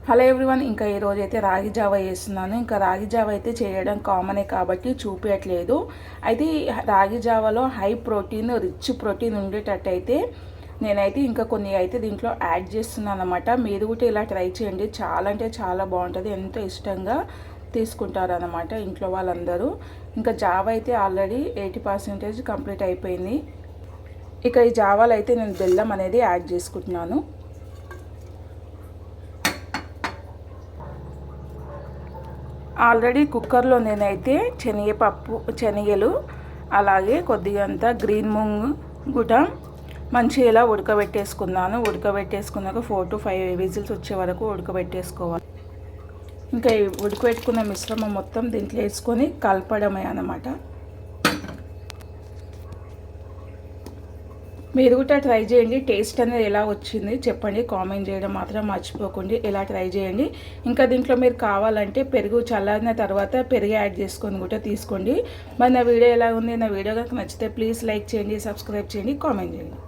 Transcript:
Hello everyone, ఇంకా ఈరోజు అయితే రాగి జావ చేస్తున్నాను. ఇంకా రాగి జావ అయితే చేయడం కామనే కాబట్టి చూపించట్లేదు. అయితే రాగి జావలో హై ప్రోటీన్, రిచ్ ప్రోటీన్ ఉండేటట్టయితే నేనైతే ఇంకా కొన్ని అయితే దీంట్లో యాడ్ చేస్తున్నాను అనమాట. మీరు కూడా ఇలా ట్రై చేయండి, చాలా అంటే చాలా బాగుంటుంది. ఎంతో ఇష్టంగా తీసుకుంటారనమాట ఇంట్లో వాళ్ళందరూ. ఇంకా జావ అయితే ఆల్రెడీ 80% కంప్లీట్ అయిపోయింది. ఇక ఈ జావాలో అయితే నేను బెల్లం అనేది యాడ్ చేసుకుంటున్నాను. ఆల్రెడీ కుక్కర్లో నేనైతే శనగలు అలాగే కొద్దిగా అంతా గ్రీన్ మూంగ్ కూడా మంచిగా ఇలా ఉడకబెట్టేసుకున్నాను. ఉడకబెట్టేసుకున్నాక 4 to 5 విజిల్స్ వచ్చే వరకు ఉడకబెట్టేసుకోవాలి. ఇంకా ఉడకబెట్టుకున్న మిశ్రమం మొత్తం దీంట్లో వేసుకొని కలపడమే అన్నమాట. మీరు కూడా ట్రై చేయండి. టేస్ట్ అనేది ఎలా వచ్చింది చెప్పండి, కామెంట్ చేయడం మాత్రం మర్చిపోకండి. ఎలా ట్రై చేయండి. ఇంకా దీంట్లో మీరు కావాలంటే పెరుగు చల్లారిన తర్వాత పెరుగు యాడ్ చేసుకొని కూడా తీసుకోండి. మరి నా వీడియో ఎలా ఉంది, నా వీడియో కనుక నచ్చితే ప్లీజ్ లైక్ చేయండి, సబ్స్క్రైబ్ చేయండి, కామెంట్ చేయండి.